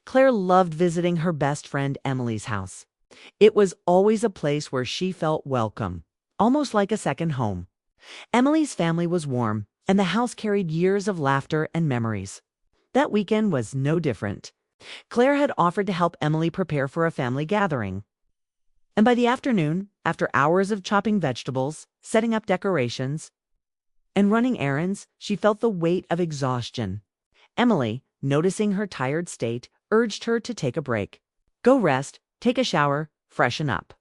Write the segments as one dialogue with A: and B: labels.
A: Claire loved visiting her best friend Emily's house. It was always a place where she felt welcome, almost like a second home. Emily's family was warm, and the house carried years of laughter and memories. That weekend was no different. Claire had offered to help Emily prepare for a family gathering. And by the afternoon, after hours of chopping vegetables, setting up decorations, and running errands, she felt the weight of exhaustion. Emily, noticing her tired state, urged her to take a break. Go rest, take a shower, freshen up.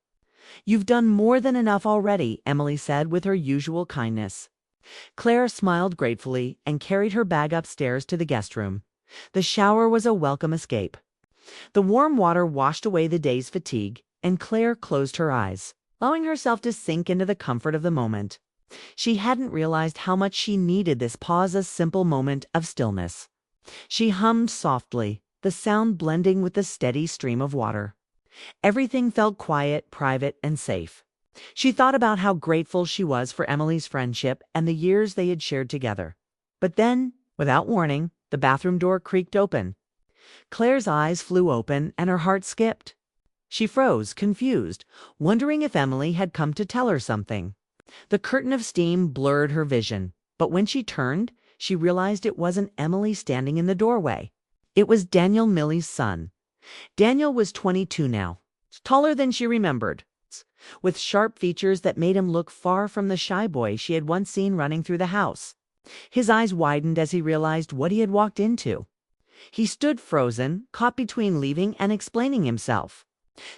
A: You've done more than enough already, Emily said with her usual kindness. Claire smiled gratefully and carried her bag upstairs to the guest room. The shower was a welcome escape. The warm water washed away the day's fatigue, and Claire closed her eyes, allowing herself to sink into the comfort of the moment. She hadn't realized how much she needed this pause, a simple moment of stillness. She hummed softly, the sound blending with the steady stream of water. Everything felt quiet, private, and safe. She thought about how grateful she was for Emily's friendship and the years they had shared together. But then, without warning, the bathroom door creaked open. Claire's eyes flew open and her heart skipped. She froze, confused, wondering if Emily had come to tell her something. The curtain of steam blurred her vision, but when she turned, she realized it wasn't Emily standing in the doorway. It was Daniel Millie's son. Daniel was 22 now, taller than she remembered, with sharp features that made him look far from the shy boy she had once seen running through the house. His eyes widened as he realized what he had walked into. He stood frozen, caught between leaving and explaining himself.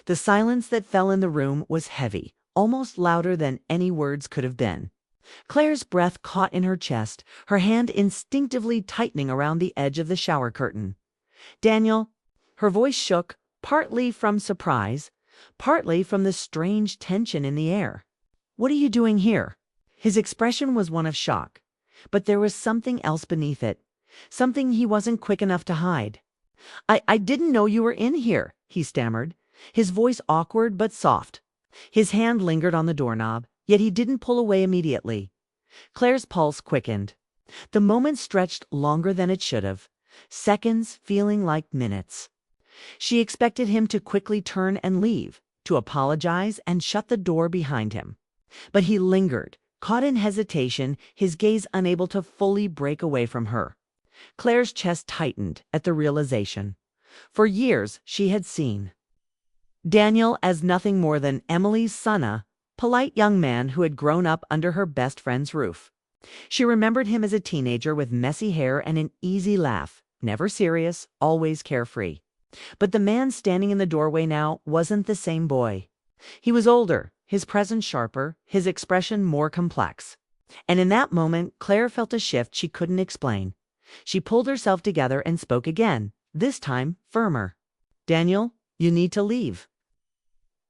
A: The silence that fell in the room was heavy, almost louder than any words could have been. Claire's breath caught in her chest, her hand instinctively tightening around the edge of the shower curtain. Daniel, her voice shook, partly from surprise, partly from the strange tension in the air. What are you doing here? His expression was one of shock, but there was something else beneath it, something he wasn't quick enough to hide. I didn't know you were in here, he stammered, his voice awkward but soft. His hand lingered on the doorknob, yet he didn't pull away immediately. Claire's pulse quickened. The moment stretched longer than it should have, seconds feeling like minutes. She expected him to quickly turn and leave, to apologize and shut the door behind him. But he lingered, caught in hesitation, his gaze unable to fully break away from her. Claire's chest tightened at the realization. For years she had seen Daniel as nothing more than Emily's son, a polite young man who had grown up under her best friend's roof. She remembered him as a teenager with messy hair and an easy laugh, never serious, always carefree. But the man standing in the doorway now wasn't the same boy. He was older, his presence sharper, his expression more complex. And in that moment, Claire felt a shift she couldn't explain. She pulled herself together and spoke again, this time firmer. Daniel, you need to leave.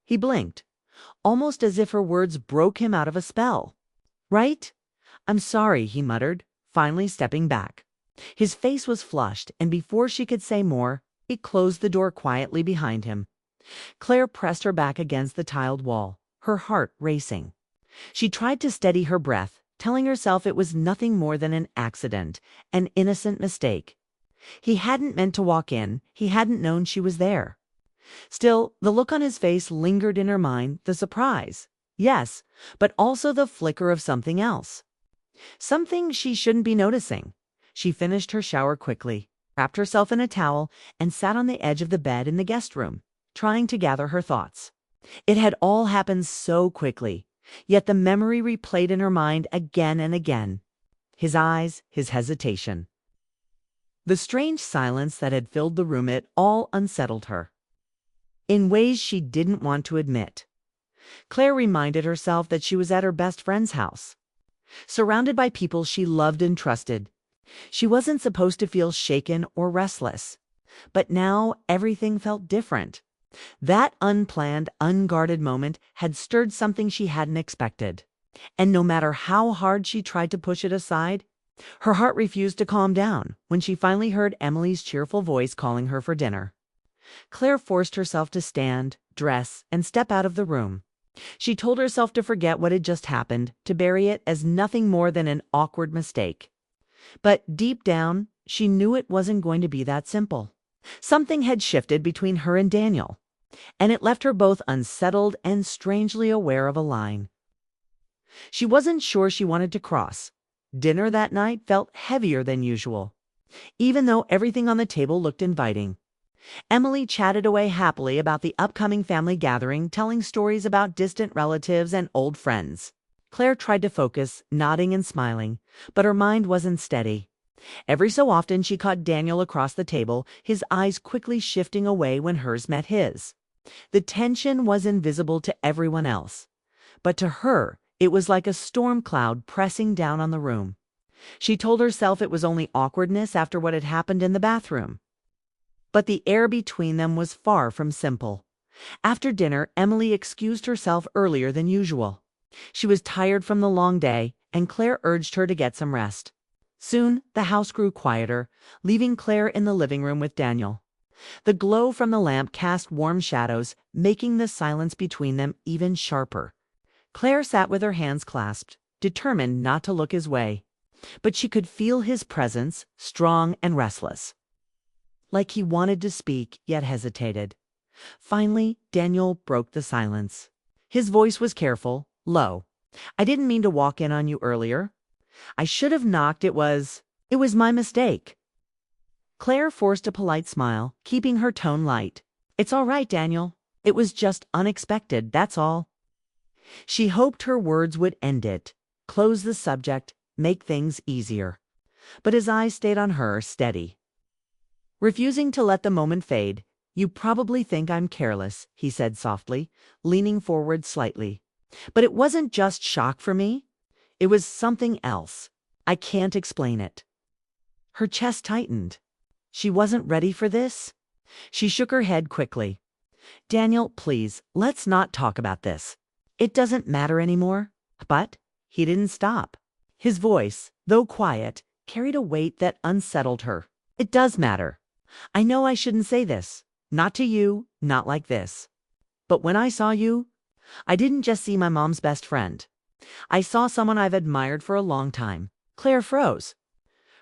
A: He blinked, almost as if her words broke him out of a spell. Right? I'm sorry, he muttered, finally stepping back. His face was flushed, and before she could say more, he closed the door quietly behind him. Claire pressed her back against the tiled wall, her heart racing. She tried to steady her breath, telling herself it was nothing more than an accident, an innocent mistake. He hadn't meant to walk in, he hadn't known she was there. Still, the look on his face lingered in her mind, the surprise. Yes, but also the flicker of something else. Something she shouldn't be noticing. She finished her shower quickly, wrapped herself in a towel, and sat on the edge of the bed in the guest room, trying to gather her thoughts. It had all happened so quickly, yet the memory replayed in her mind again and again. His eyes, his hesitation. The strange silence that had filled the room, it all unsettled her, in ways she didn't want to admit. Claire reminded herself that she was at her best friend's house, surrounded by people she loved and trusted. She wasn't supposed to feel shaken or restless. But now everything felt different. That unplanned, unguarded moment had stirred something she hadn't expected. And no matter how hard she tried to push it aside, her heart refused to calm down when she finally heard Emily's cheerful voice calling her for dinner. Claire forced herself to stand, dress, and step out of the room. She told herself to forget what had just happened, to bury it as nothing more than an awkward mistake. But deep down, she knew it wasn't going to be that simple. Something had shifted between her and Daniel, and it left her both unsettled and strangely aware of a line she wasn't sure she wanted to cross. Dinner that night felt heavier than usual, even though everything on the table looked inviting. Emily chatted away happily about the upcoming family gathering, telling stories about distant relatives and old friends. Claire tried to focus, nodding and smiling, but her mind wasn't steady. Every so often she caught Daniel across the table, his eyes quickly shifting away when hers met his. The tension was invisible to everyone else, but to her, it was like a storm cloud pressing down on the room. She told herself it was only awkwardness after what had happened in the bathroom. But the air between them was far from simple. After dinner, Emily excused herself earlier than usual. She was tired from the long day, and Claire urged her to get some rest. Soon, the house grew quieter, leaving Claire in the living room with Daniel. The glow from the lamp cast warm shadows, making the silence between them even sharper. Claire sat with her hands clasped, determined not to look his way. But she could feel his presence, strong and restless. Like he wanted to speak, yet hesitated. Finally, Daniel broke the silence. His voice was careful, low. "I didn't mean to walk in on you earlier. I should have knocked. It was my mistake." Claire forced a polite smile, keeping her tone light. "It's all right, Daniel. It was just unexpected, that's all." She hoped her words would end it, close the subject, make things easier. But his eyes stayed on her, steady. Refusing to let the moment fade, "You probably think I'm careless," he said softly, leaning forward slightly. "But it wasn't just shock for me. It was something else. I can't explain it." Her chest tightened. She wasn't ready for this. She shook her head quickly. "Daniel, please, let's not talk about this. It doesn't matter anymore." But he didn't stop. His voice, though quiet, carried a weight that unsettled her. "It does matter. I know I shouldn't say this. Not to you, not like this. But when I saw you, I didn't just see my mom's best friend. I saw someone I've admired for a long time." Claire froze.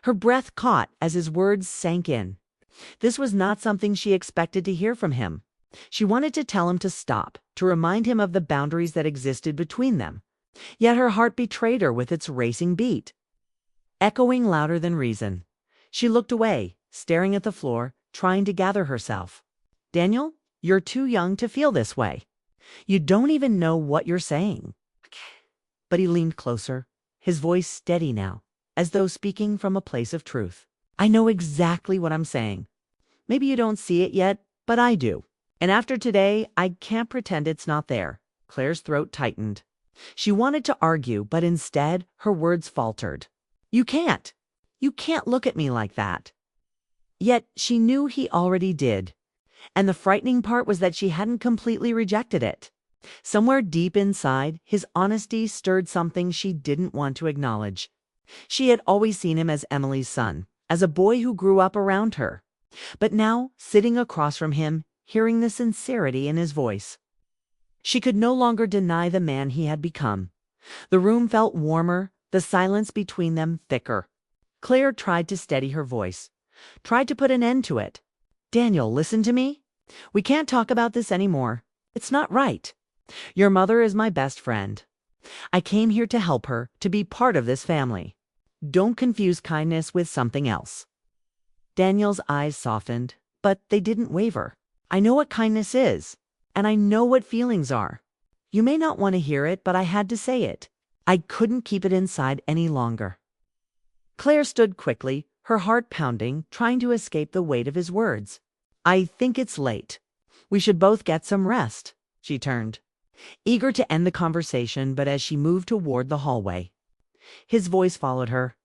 A: Her breath caught as his words sank in. This was not something she expected to hear from him. She wanted to tell him to stop, to remind him of the boundaries that existed between them. Yet her heart betrayed her with its racing beat, echoing louder than reason. She looked away, staring at the floor, trying to gather herself. "Daniel, you're too young to feel this way. You don't even know what you're saying." But he leaned closer, his voice steady now, as though speaking from a place of truth. "I know exactly what I'm saying. Maybe you don't see it yet, but I do. And after today, I can't pretend it's not there." Claire's throat tightened. She wanted to argue, but instead, her words faltered. You can't look at me like that." Yet she knew he already did. And the frightening part was that she hadn't completely rejected it. Somewhere deep inside, his honesty stirred something she didn't want to acknowledge. She had always seen him as Emily's son, as a boy who grew up around her. But now, sitting across from him, hearing the sincerity in his voice, she could no longer deny the man he had become. The room felt warmer, the silence between them thicker. Claire tried to steady her voice, tried to put an end to it. "Daniel, listen to me. We can't talk about this anymore. It's not right. Your mother is my best friend. I came here to help her, to be part of this family. Don't confuse kindness with something else." Daniel's eyes softened, but they didn't waver. "I know what kindness is, and I know what feelings are. You may not want to hear it, but I had to say it. I couldn't keep it inside any longer." Claire stood quickly, her heart pounding, trying to escape the weight of his words. "I think it's late. We should both get some rest." She turned, eager to end the conversation, but as she moved toward the hallway, his voice followed her.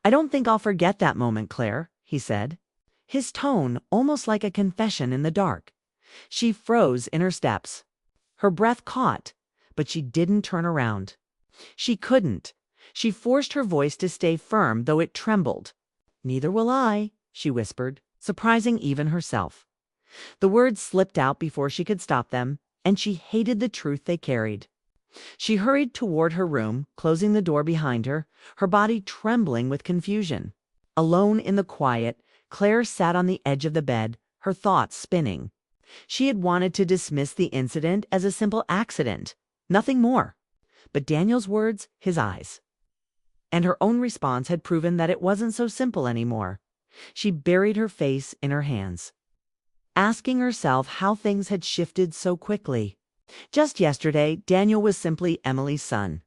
A: "I don't think I'll forget that moment, Claire," he said, his tone almost like a confession in the dark. She froze in her steps. Her breath caught, but she didn't turn around. She couldn't. She forced her voice to stay firm, though it trembled. "Neither will I," she whispered, surprising even herself. The words slipped out before she could stop them, and she hated the truth they carried. She hurried toward her room, closing the door behind her, her body trembling with confusion. Alone in the quiet, Claire sat on the edge of the bed, her thoughts spinning. She had wanted to dismiss the incident as a simple accident, nothing more. But Daniel's words, his eyes, and her own response had proven that it wasn't so simple anymore. She buried her face in her hands, asking herself how things had shifted so quickly. Just yesterday, Daniel was simply Emily's son.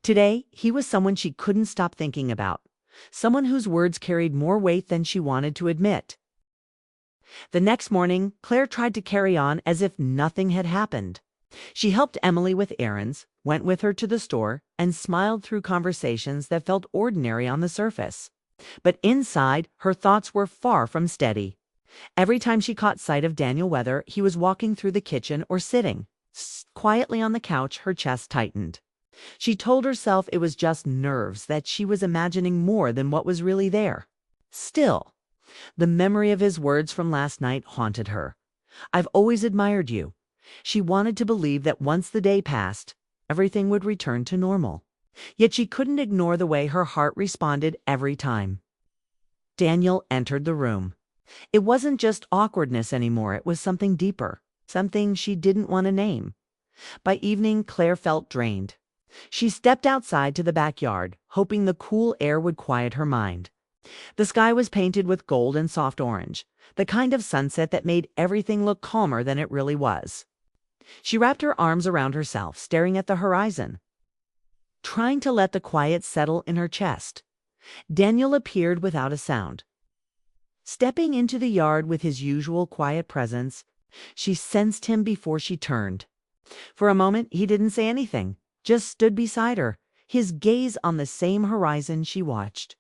A: Today, he was someone she couldn't stop thinking about, someone whose words carried more weight than she wanted to admit. The next morning, Claire tried to carry on as if nothing had happened. She helped Emily with errands, went with her to the store, and smiled through conversations that felt ordinary on the surface. But inside, her thoughts were far from steady. Every time she caught sight of Daniel, whether he was walking through the kitchen or sitting quietly on the couch, her chest tightened. She told herself it was just nerves, that she was imagining more than what was really there. Still, the memory of his words from last night haunted her. "I've always admired you." She wanted to believe that once the day passed, everything would return to normal. Yet she couldn't ignore the way her heart responded every time Daniel entered the room. It wasn't just awkwardness anymore, it was something deeper, something she didn't want to name. By evening, Claire felt drained. She stepped outside to the backyard, hoping the cool air would quiet her mind. The sky was painted with gold and soft orange, the kind of sunset that made everything look calmer than it really was. She wrapped her arms around herself, staring at the horizon, trying to let the quiet settle in her chest. Daniel appeared without a sound. Stepping into the yard with his usual quiet presence, she sensed him before she turned. For a moment, he didn't say anything, just stood beside her, his gaze on the same horizon she watched.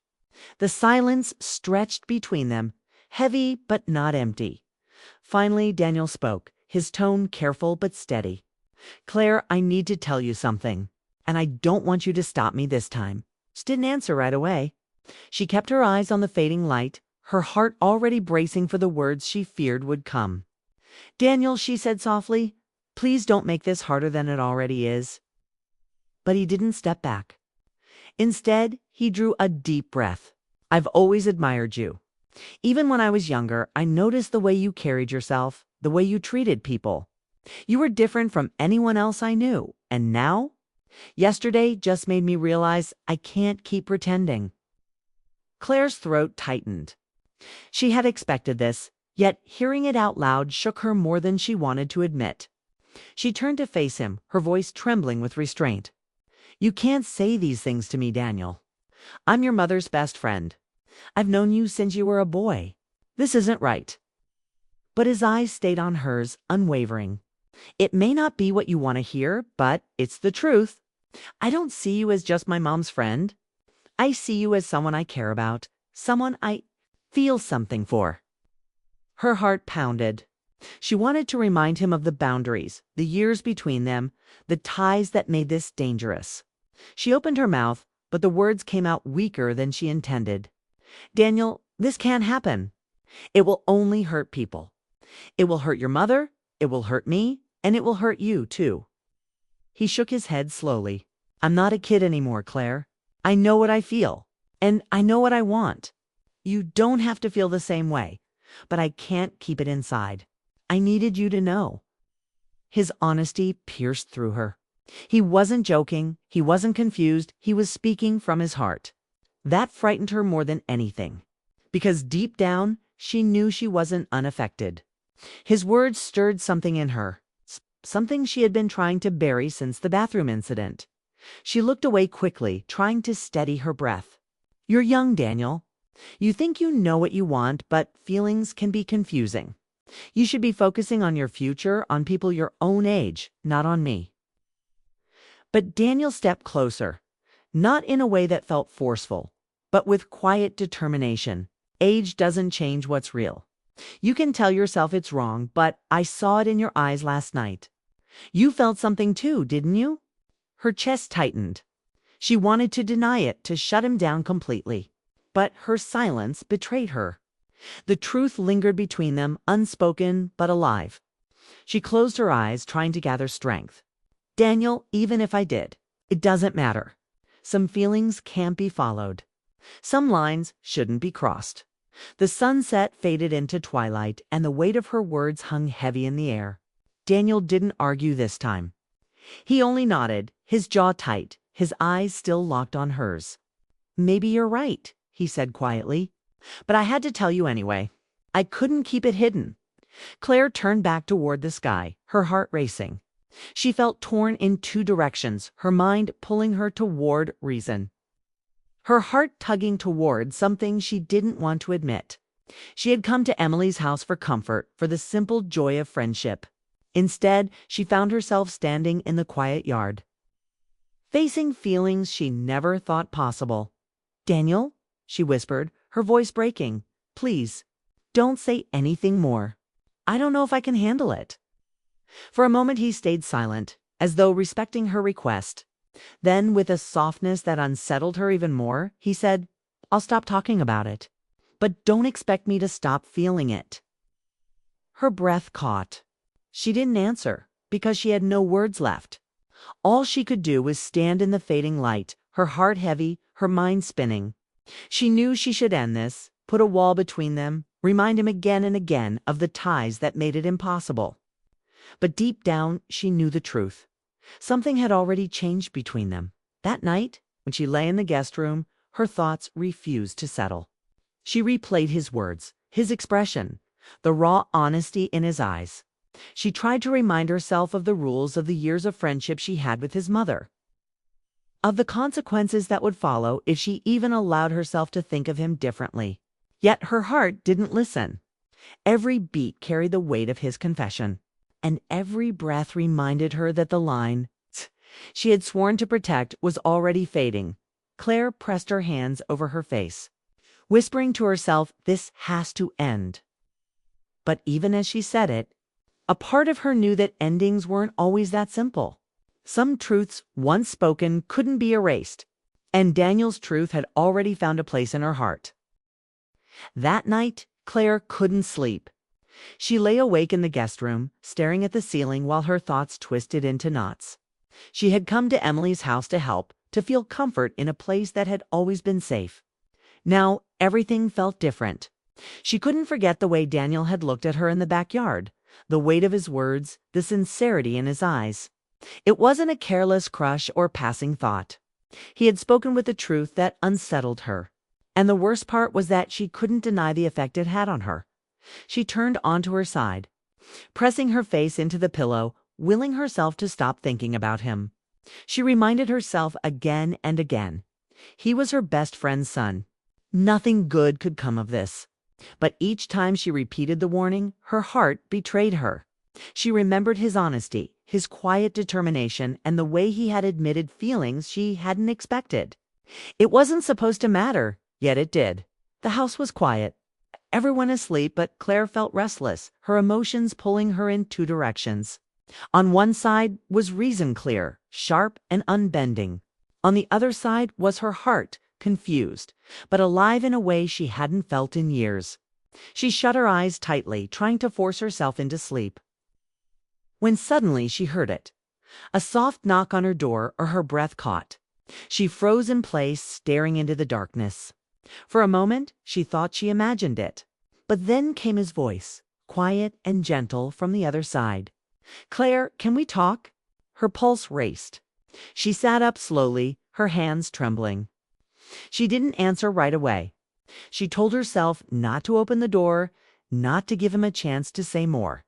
A: The silence stretched between them, heavy but not empty. Finally, Daniel spoke, his tone careful but steady. "Claire, I need to tell you something, and I don't want you to stop me this time." She didn't answer right away. She kept her eyes on the fading light, her heart already bracing for the words she feared would come. "Daniel," she said softly, "please don't make this harder than it already is." But he didn't step back. Instead, he drew a deep breath. "I've always admired you. Even when I was younger, I noticed the way you carried yourself, the way you treated people. You were different from anyone else I knew. And now? Yesterday just made me realize I can't keep pretending." Claire's throat tightened. She had expected this, yet hearing it out loud shook her more than she wanted to admit. She turned to face him, her voice trembling with restraint. "You can't say these things to me, Daniel. I'm your mother's best friend. I've known you since you were a boy. This isn't right." But his eyes stayed on hers, unwavering. "It may not be what you want to hear, but it's the truth. I don't see you as just my mom's friend. I see you as someone I care about, someone I feel something for." Her heart pounded. She wanted to remind him of the boundaries, the years between them, the ties that made this dangerous. She opened her mouth, but the words came out weaker than she intended. "Daniel, this can't happen. It will only hurt people. It will hurt your mother, it will hurt me, and it will hurt you, too." He shook his head slowly. "I'm not a kid anymore, Claire. I know what I feel, and I know what I want. You don't have to feel the same way, but I can't keep it inside. I needed you to know." His honesty pierced through her. He wasn't joking, he wasn't confused, he was speaking from his heart. That frightened her more than anything, because deep down, she knew she wasn't unaffected. His words stirred something in her, something she had been trying to bury since the bathroom incident. She looked away quickly, trying to steady her breath. "You're young, Daniel. You think you know what you want, but feelings can be confusing. You should be focusing on your future, on people your own age, not on me." But Daniel stepped closer, not in a way that felt forceful, but with quiet determination. "Age doesn't change what's real. You can tell yourself it's wrong, but I saw it in your eyes last night. You felt something too, didn't you?" Her chest tightened. She wanted to deny it, to shut him down completely. But her silence betrayed her. The truth lingered between them, unspoken but alive. She closed her eyes, trying to gather strength. "Daniel, even if I did, it doesn't matter. Some feelings can't be followed. Some lines shouldn't be crossed. The sunset faded into twilight, and the weight of her words hung heavy in the air. Daniel didn't argue this time. He only nodded, his jaw tight, his eyes still locked on hers. "Maybe you're right," he said quietly. "But I had to tell you anyway. I couldn't keep it hidden." Claire turned back toward the sky, her heart racing. She felt torn in two directions, her mind pulling her toward reason. Her heart tugging toward something she didn't want to admit. She had come to Emily's house for comfort, for the simple joy of friendship. Instead, she found herself standing in the quiet yard, facing feelings she never thought possible. "Daniel," she whispered, her voice breaking, "please, don't say anything more. I don't know if I can handle it." For a moment he stayed silent, as though respecting her request. Then, with a softness that unsettled her even more, he said, "I'll stop talking about it. But don't expect me to stop feeling it." Her breath caught. She didn't answer, because she had no words left. All she could do was stand in the fading light, her heart heavy, her mind spinning. She knew she should end this, put a wall between them, remind him again and again of the ties that made it impossible. But deep down, she knew the truth. Something had already changed between them. That night, when she lay in the guest room, her thoughts refused to settle. She replayed his words, his expression, the raw honesty in his eyes. She tried to remind herself of the rules of the years of friendship she had with his mother, of the consequences that would follow if she even allowed herself to think of him differently. Yet her heart didn't listen. Every beat carried the weight of his confession, and every breath reminded her that the line she had sworn to protect was already fading. Claire pressed her hands over her face, whispering to herself, "This has to end." But even as she said it, a part of her knew that endings weren't always that simple. Some truths, once spoken, couldn't be erased, and Daniel's truth had already found a place in her heart. That night, Claire couldn't sleep. She lay awake in the guest room, staring at the ceiling while her thoughts twisted into knots. She had come to Emily's house to help, to feel comfort in a place that had always been safe. Now, everything felt different. She couldn't forget the way Daniel had looked at her in the backyard, the weight of his words, the sincerity in his eyes. It wasn't a careless crush or passing thought. He had spoken with a truth that unsettled her. And the worst part was that she couldn't deny the effect it had on her. She turned onto her side, pressing her face into the pillow, willing herself to stop thinking about him. She reminded herself again and again. He was her best friend's son. Nothing good could come of this. But each time she repeated the warning, her heart betrayed her. She remembered his honesty, his quiet determination, and the way he had admitted feelings she hadn't expected. It wasn't supposed to matter, yet it did. The house was quiet, everyone asleep, but Claire felt restless, her emotions pulling her in two directions. On one side was reason clear, sharp and unbending. On the other side was her heart, confused, but alive in a way she hadn't felt in years. She shut her eyes tightly, trying to force herself into sleep. When suddenly she heard it. A soft knock on her door, or her breath caught. She froze in place, staring into the darkness. For a moment, she thought she imagined it. But then came his voice, quiet and gentle, from the other side. "Claire, can we talk?" Her pulse raced. She sat up slowly, her hands trembling. She didn't answer right away. She told herself not to open the door, not to give him a chance to say more.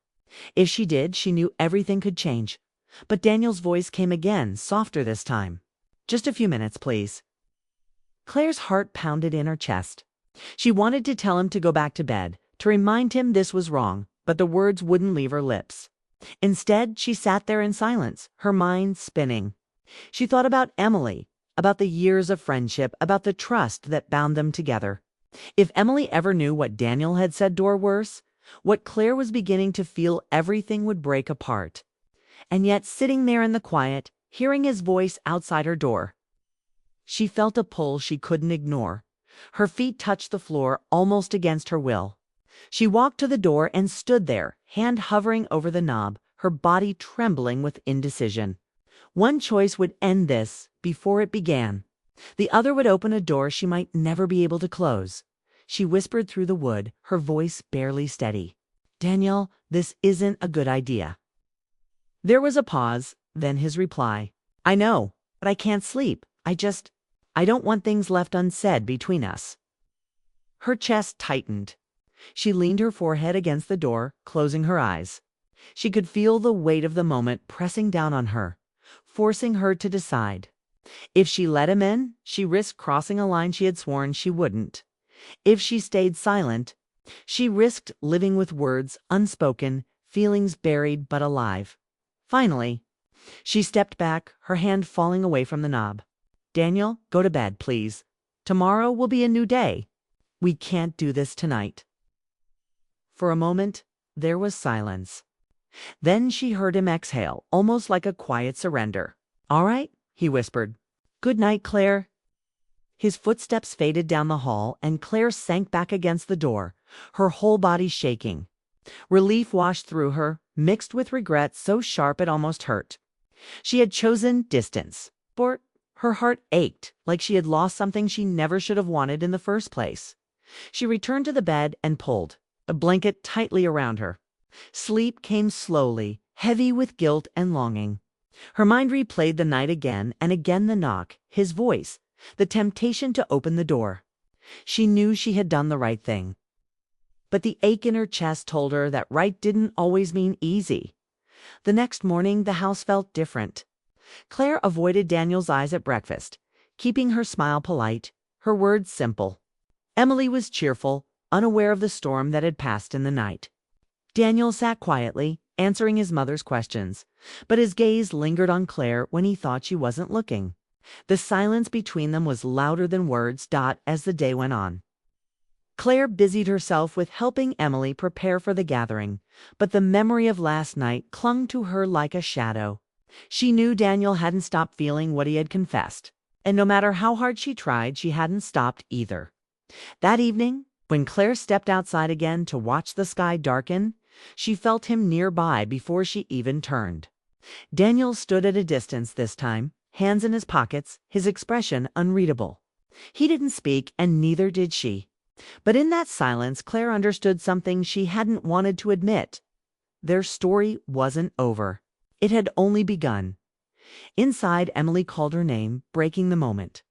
A: If she did, she knew everything could change. But Daniel's voice came again, softer this time. "Just a few minutes, please." Claire's heart pounded in her chest. She wanted to tell him to go back to bed, to remind him this was wrong, but the words wouldn't leave her lips. Instead, she sat there in silence, her mind spinning. She thought about Emily, about the years of friendship, about the trust that bound them together. If Emily ever knew what Daniel had said, or worse, what Claire was beginning to feel, everything would break apart. And yet, sitting there in the quiet, hearing his voice outside her door, she felt a pull she couldn't ignore. Her feet touched the floor almost against her will. She walked to the door and stood there, hand hovering over the knob, her body trembling with indecision. One choice would end this before it began. The other would open a door she might never be able to close. She whispered through the wood, her voice barely steady. "Daniel, this isn't a good idea." There was a pause, then his reply. "I know, but I can't sleep. I don't want things left unsaid between us." Her chest tightened. She leaned her forehead against the door, closing her eyes. She could feel the weight of the moment pressing down on her, forcing her to decide. If she let him in, she risked crossing a line she had sworn she wouldn't. If she stayed silent, she risked living with words unspoken, feelings buried but alive. Finally, she stepped back, her hand falling away from the knob. "Daniel, go to bed, please. Tomorrow will be a new day. We can't do this tonight." For a moment, there was silence. Then she heard him exhale, almost like a quiet surrender. "All right," he whispered. "Good night, Claire." His footsteps faded down the hall, and Claire sank back against the door, her whole body shaking. Relief washed through her, mixed with regret so sharp it almost hurt. She had chosen distance, but her heart ached like she had lost something she never should have wanted in the first place. She returned to the bed and pulled a blanket tightly around her. Sleep came slowly, heavy with guilt and longing. Her mind replayed the night again and again, the knock, his voice, the temptation to open the door. She knew she had done the right thing. But the ache in her chest told her that right didn't always mean easy. The next morning, the house felt different. Claire avoided Daniel's eyes at breakfast, keeping her smile polite, her words simple. Emily was cheerful, unaware of the storm that had passed in the night. Daniel sat quietly, answering his mother's questions, but his gaze lingered on Claire when he thought she wasn't looking. The silence between them was louder than words. As the day went on, Claire busied herself with helping Emily prepare for the gathering, but the memory of last night clung to her like a shadow. She knew Daniel hadn't stopped feeling what he had confessed, and no matter how hard she tried, she hadn't stopped either. That evening, when Claire stepped outside again to watch the sky darken, she felt him nearby before she even turned. Daniel stood at a distance this time, hands in his pockets, his expression unreadable. He didn't speak, and neither did she. But in that silence, Claire understood something she hadn't wanted to admit. Their story wasn't over. It had only begun. Inside, Emily called her name, breaking the moment.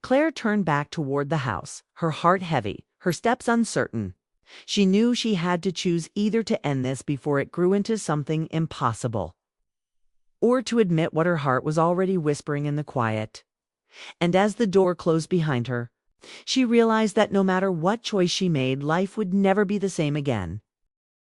A: Claire turned back toward the house, her heart heavy, her steps uncertain. She knew she had to choose either to end this before it grew into something impossible, or to admit what her heart was already whispering in the quiet. And as the door closed behind her, she realized that no matter what choice she made, life would never be the same again.